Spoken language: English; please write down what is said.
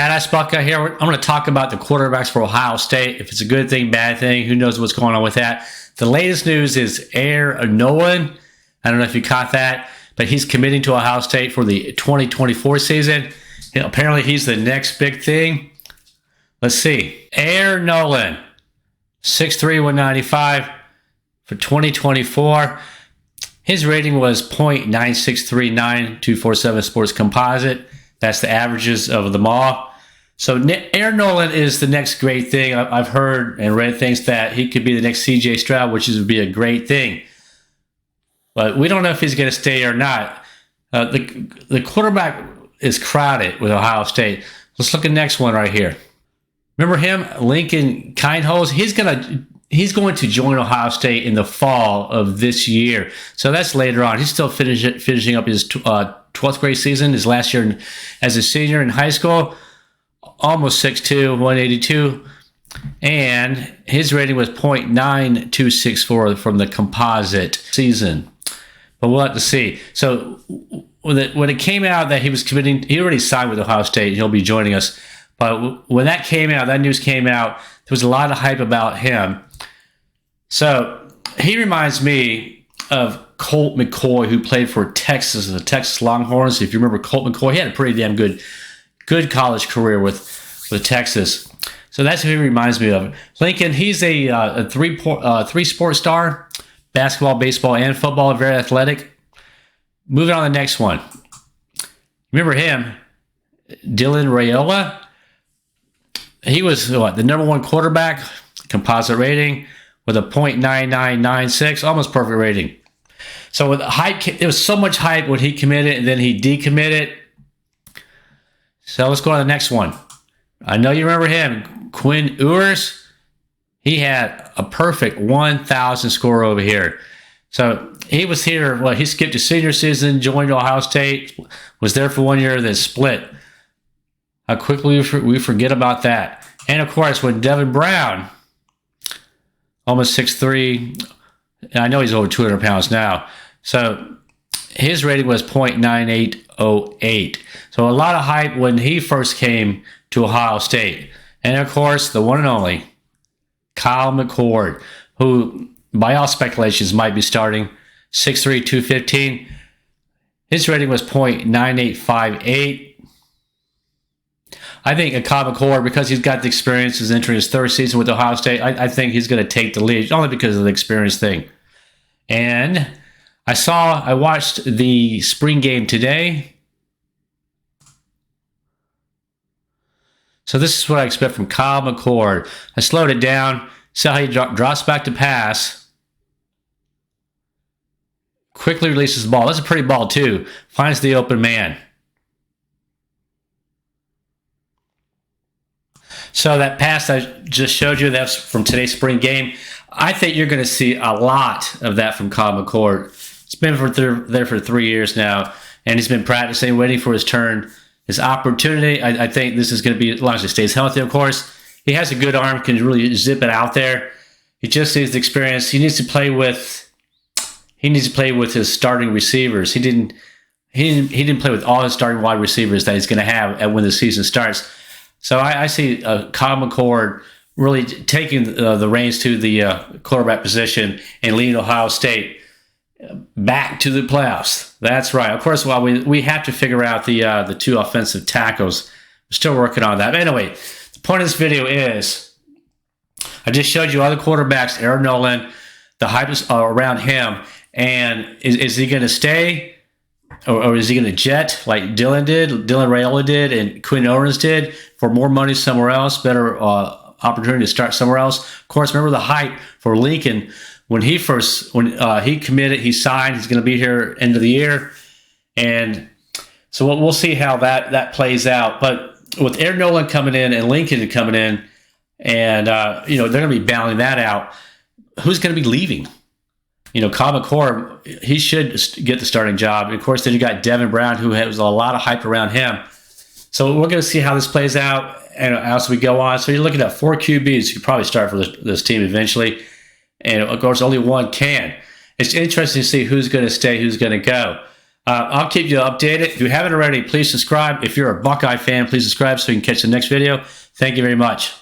Badass Buckeye here. I'm going to talk about the quarterbacks for Ohio State. If it's a good thing, bad thing, who knows what's going on with that. The latest news is Air Nolan. I don't know if you caught that, but he's committing to Ohio State for the 2024 season. Apparently, he's the next big thing. Let's see. Air Nolan, 6'3", 195 for 2024. His rating was .9639247 Sports Composite. That's the averages of them all. So Air Nolan is the next great thing. I've heard and read things that he could be the next C.J. Stroud, which would be a great thing. But we don't know if he's going to stay or not. The quarterback is crowded with Ohio State. Let's look at the next one right here. Remember him, Lincoln Kindholz? He's going to join Ohio State in the fall of this year. So that's later on. He's still finishing up his 12th grade season, his last year as a senior in high school. Almost 6'2", 182. And his rating was .9264 from the composite season. But we'll have to see. So when it came out that he was committing, he already signed with Ohio State, and he'll be joining us. But when that came out, that news came out, there was a lot of hype about him. So he reminds me of Colt McCoy, who played for Texas, the Texas Longhorns. If you remember Colt McCoy, he had a pretty damn good college career with Texas. So that's who he reminds me of. Lincoln, he's a three-sport star, basketball, baseball, and football, very athletic. Moving on to the next one. Remember him, Dylan Raiola? He was the #1 quarterback, composite rating, with a .9996, almost perfect rating. So with hype, there was so much hype when he committed and then he decommitted. So let's go to the next one. I know you remember him, Quinn Ewers. He had a perfect 1,000 score over here. So he was here. Well, he skipped his senior season, joined Ohio State, was there for 1 year, then split. How quickly we forget about that. And of course, when Devin Brown, almost 6'3", I know he's over 200 pounds now. So his rating was .9808. So a lot of hype when he first came to Ohio State. And of course, the one and only Kyle McCord, who by all speculations might be starting, 6'3", 215. His rating was .9858. I think Kyle McCord, because he's got the experience, is entering his third season with Ohio State, I think he's going to take the lead, only because of the experience thing. And I watched the spring game today. So this is what I expect from Kyle McCord. I slowed it down, saw how he drops back to pass, quickly releases the ball. That's a pretty ball too. Finds the open man. So that pass I just showed you, that's from today's spring game. I think you're going to see a lot of that from Kyle McCord. It's been there for 3 years now, and he's been practicing, waiting for his turn, his opportunity. I think this is going to be, as long as he stays healthy, of course. He has a good arm, can really zip it out there. He just needs the experience. He needs to play with his starting receivers. He didn't play with all his starting wide receivers that he's going to have when the season starts. So I see Kyle McCord really taking the reins to the quarterback position and leading Ohio State back to the playoffs. That's right. Of course, while we have to figure out the two offensive tackles. We're still working on that. But anyway, the point of this video is I just showed you other quarterbacks, Air Nolan, the hype is around him. And is he going to stay? Or is he going to jet like Dylan Raiola did, and Quinn Ewers did, for more money somewhere else, better opportunity to start somewhere else? Of course, remember the hype for Lincoln when he committed, he signed. He's going to be here end of the year, and so we'll see how that plays out. But with Air Nolan coming in and Lincoln coming in, and they're going to be battling that out. Who's going to be leaving? Kyle McCord, he should get the starting job. And of course, then you got Devin Brown, who has a lot of hype around him. So we're going to see how this plays out and as we go on. So you're looking at 4 QBs who could probably start for this team eventually. And of course, only one can. It's interesting to see who's going to stay, who's going to go. I'll keep you updated. If you haven't already, please subscribe. If you're a Buckeye fan, please subscribe so you can catch the next video. Thank you very much.